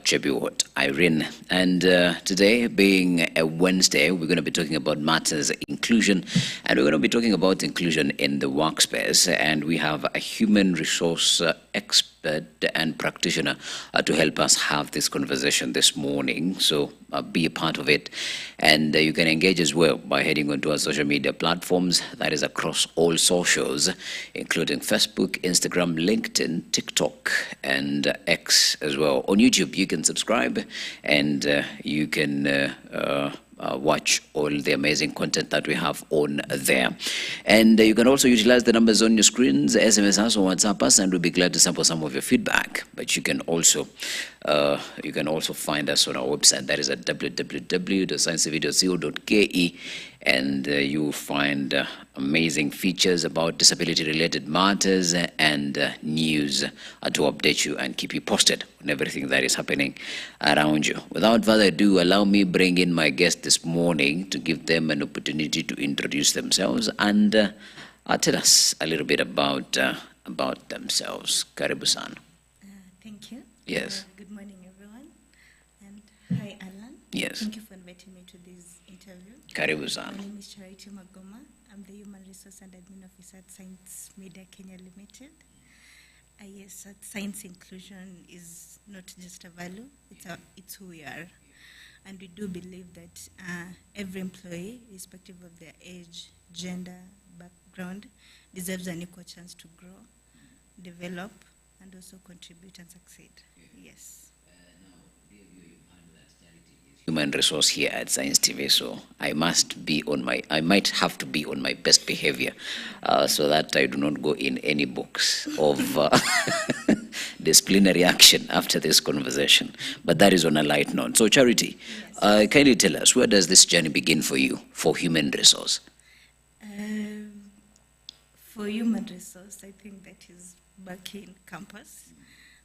Chebiwot, Irene. And today, being a Wednesday, we're going to be talking about matters inclusion, and we're going to be talking about inclusion in the workspace. And we have a human resource expert and practitioner to help us have this conversation this morning. So be a part of it. And you can engage as well by heading onto our social media platforms, that is across all socials, including Facebook, Instagram, LinkedIn, TikTok, and X as well. On YouTube, you can subscribe and you can watch all the amazing content that we have on there. And you can also utilize the numbers on your screens, SMS us or WhatsApp us, and we'll be glad to sample some of your feedback. But you can also find us on our website, that is at www.sciencetv.co.ke, and you'll find amazing features about disability-related matters and news to update you and keep you posted on everything that is happening around you. Without further ado, allow me bring in my guest this morning to give them an opportunity to introduce themselves and tell us a little bit about themselves. Karibu sana. Thank you. Yes. Good morning, everyone. And hi, Alan. Yes. Thank you for inviting me to this interview. Karibu sana. My name is Charity Magoma. I'm the Human Resource and Admin Officer at Science Media Kenya Limited. Yes, at Science inclusion is not just a value, it's who we are. And we do believe that every employee, irrespective of their age, gender, background, deserves an equal chance to grow, develop, and also contribute and succeed. Yes. Human resource here at Science TV, so I might have to be on my best behavior so that I do not go in any books of disciplinary action after this conversation. But that is on a light note. So Charity, Yes. can you tell us, where does this journey begin for you, for human resource? For human resource, I think that is back in campus.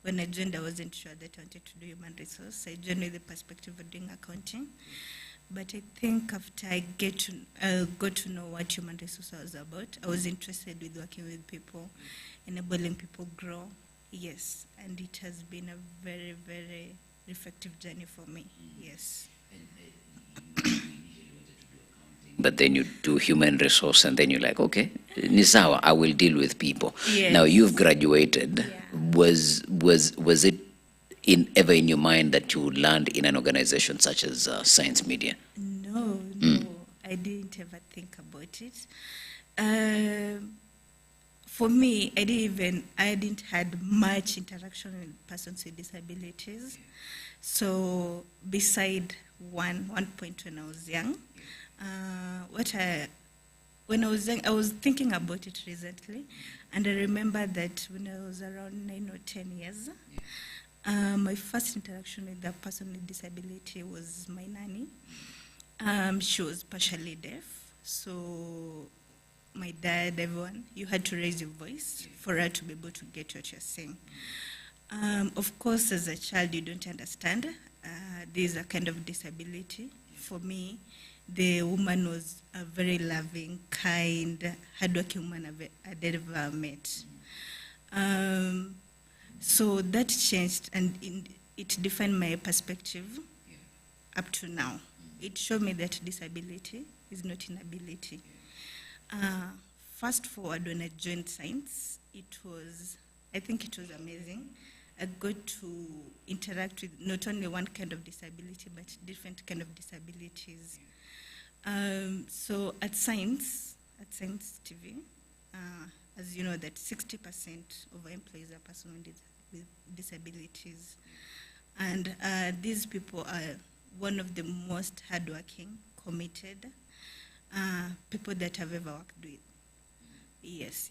When I joined, I wasn't sure that I wanted to do human resource. I joined with the perspective of doing accounting. But I think after I got to know what human resource was about, I was interested with working with people, enabling people grow. Yes, and it has been a very, very effective journey for me. Yes. But then you do human resource and then you're like, okay, Nisawa, I will deal with people. Yes. Now you've graduated. Yeah. Was it ever in your mind that you would land in an organization such as Science Media? No, I didn't ever think about it. For me, I didn't had much interaction with persons with disabilities. So beside one point when I was young, when I was young, I was thinking about it recently, and I remember that when I was around 9 or 10 years, my first interaction with a person with disability was my nanny. She was partially deaf, so my dad, everyone, you had to raise your voice for her to be able to get what you're saying. Of course, as a child, you don't understand. There's a kind of disability. For me, the woman was a very loving, kind, hardworking woman I'd ever met. So that changed, and it defined my perspective up to now. It showed me that disability is not inability. Fast forward, when I joined Science, I think it was amazing. I got to interact with not only one kind of disability, but different kind of disabilities. So at Science TV, as you know, that 60% of our employees are persons with disabilities. And these people are one of the most hardworking, committed people that I've ever worked with. Yes.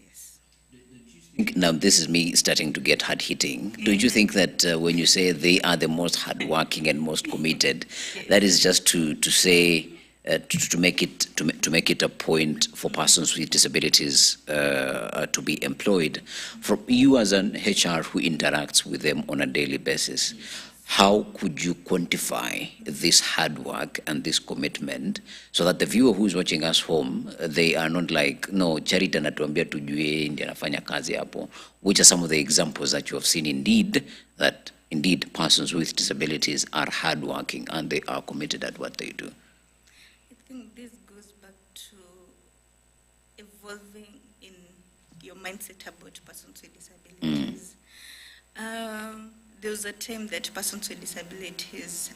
Now, this is me starting to get hard-hitting. Don't you think that when you say they are the most hardworking and most committed, that is just to say, to make it a point for persons with disabilities to be employed? From you as an HR who interacts with them on a daily basis, how could you quantify this hard work and this commitment so that the viewer who's watching us home, they are not like, no, Charity anatuambia tujue ndiye anafanya kazi hapo? Which are some of the examples that you have seen indeed that indeed persons with disabilities are hardworking and they are committed at what they do? I think this goes back to evolving in your mindset about persons with disabilities. There was a time that persons with disabilities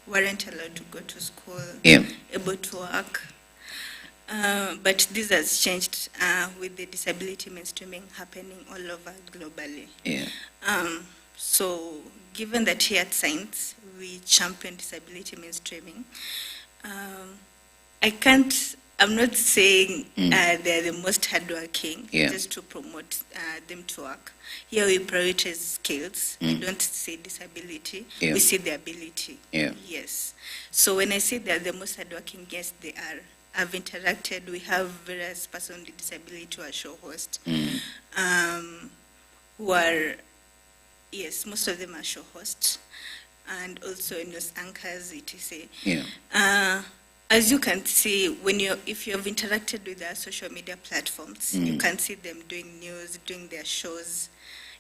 weren't allowed to go to school, Yeah. able to work. But this has changed with the disability mainstreaming happening all over globally. Yeah. So given that here at Science, we champion disability mainstreaming, I'm not saying they're the most hardworking, Yeah. just to promote them to work. Here we prioritize skills. We don't say disability. Yeah. We see the ability. Yeah. Yes. So when I say they're the most hardworking, yes, they are. I've interacted. We have various persons with disability who are show hosts, who are, yes, most of them are show hosts, and also news anchors, etc. Yeah. As you can see, if you have interacted with their social media platforms, you can see them doing news, doing their shows.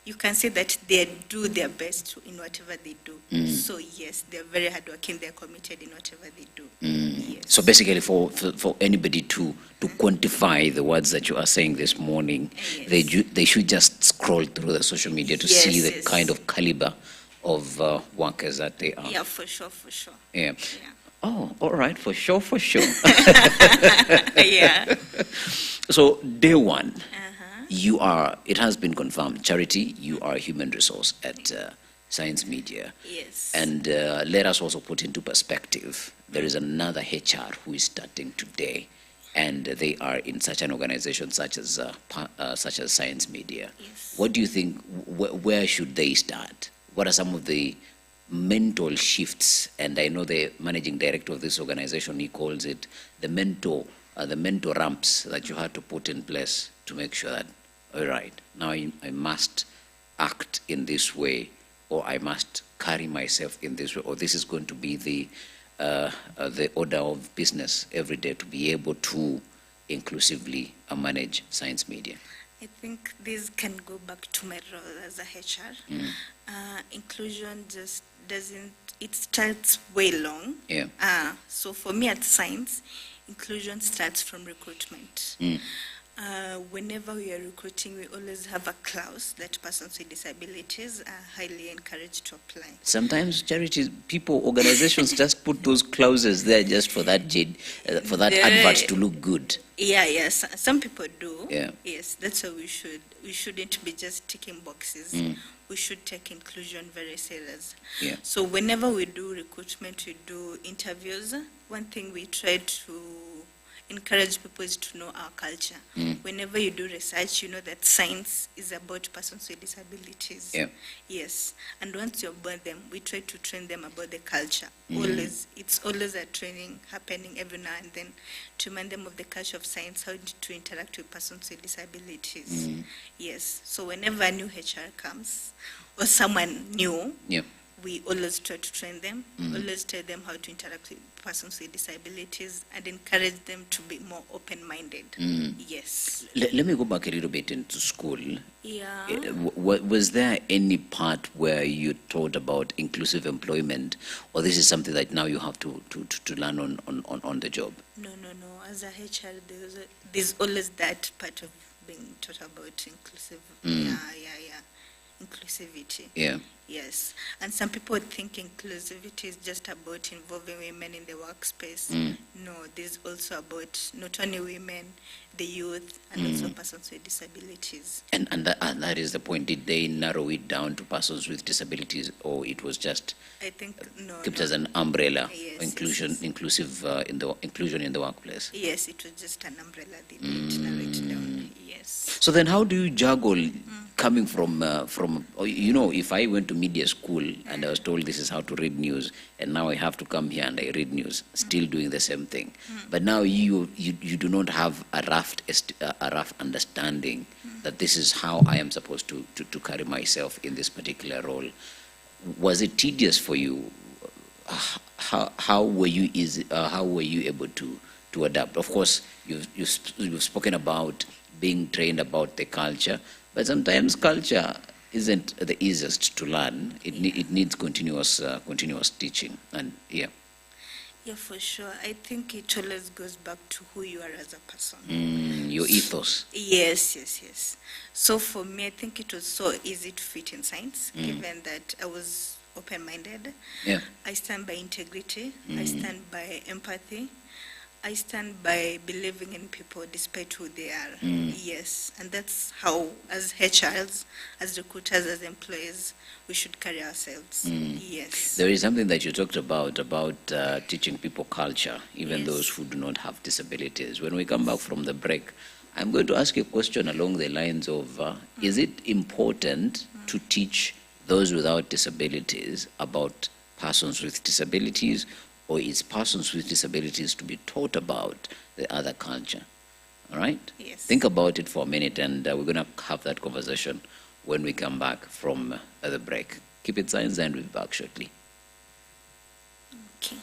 You can see that they do their best in whatever they do. So yes, they're very hardworking. They're committed in whatever they do. Yes. So basically, for anybody to quantify the words that you are saying this morning, Yes. they should just scroll through the social media to see Yes, the yes. kind of caliber of workers that they are. Yeah, for sure, for sure. Yeah. Yeah. Oh, all right, for sure, for sure. Yeah. So day one, it has been confirmed, Charity, you are a human resource at Science Media. Yes. And let us also put into perspective, there is another HR who is starting today, and they are in such an organization such as Science Media. Yes. What do you think, where should they start? What are some of the mental shifts? And I know the managing director of this organization, he calls it the mentor ramps that you had to put in place to make sure that, all right, now I must act in this way, or I must carry myself in this way, or this is going to be the order of business every day to be able to inclusively manage Science Media. I think this can go back to my role as a HR. Inclusion just doesn't, it starts way long. Yeah. So for me at Science, inclusion starts from recruitment. Whenever we are recruiting, we always have a clause that persons with disabilities are highly encouraged to apply. Sometimes charities, organizations just put those clauses there just for that advert to look good. Yeah, yes. Some people do. Yeah. Yes, that's how we should. We shouldn't be just ticking boxes. We should take inclusion very serious. Yeah. So whenever we do recruitment, we do interviews, one thing we try to encourage people is to know our culture. Whenever you do research, you know that science is about persons with disabilities. Yeah. Yes. And once you onboard them, we try to train them about the culture. Always, it's always a training happening every now and then to remind them of the culture of science, how to interact with persons with disabilities. Yes. So whenever a new HR comes or someone new, Yeah. we always try to train them, always tell them how to interact with persons with disabilities and encourage them to be more open-minded. Yes. Let me go back a little bit into school. Yeah. Was there any part where you thought about inclusive employment, or this is something that now you have to learn on the job? No. As a HR, there's always that part of being taught about inclusive. Inclusivity. Yeah. Yes. And some people think inclusivity is just about involving women in the workspace. No, there's also about not only women, the youth, and also persons with disabilities. And that is the point. Did they narrow it down to persons with disabilities, or it was just I think no. kept as an umbrella, Yes, inclusion in the workplace? Yes, it was just an umbrella. They didn't narrow it down. Yes. So then how do you juggle coming from, if I went to media school and I was told this is how to read news, and now I have to come here and I read news, still doing the same thing. But now you do not have a rough understanding that this is how I am supposed to carry myself in this particular role. Was it tedious for you? How were you able to adapt? Of course, you've spoken about being trained about the culture, but sometimes culture isn't the easiest to learn. It needs continuous teaching. And yeah. Yeah, for sure. I think it always goes back to who you are as a person. Your ethos. Yes, yes, yes. So for me, I think it was so easy to fit in science, given that I was open-minded. Yeah. I stand by integrity. I stand by empathy. I stand by believing in people despite who they are. Yes, and that's how, as HRs, as recruiters, as employees, we should carry ourselves. Yes. There is something that you talked about teaching people culture, even Yes. those who do not have disabilities. When we come back from the break, I'm going to ask you a question along the lines of, is it important to teach those without disabilities about persons with disabilities, or is persons with disabilities to be taught about the other culture? All right? Yes. Think about it for a minute, and we're going to have that conversation when we come back from the break. Keep it science, and we'll be back shortly. Okay.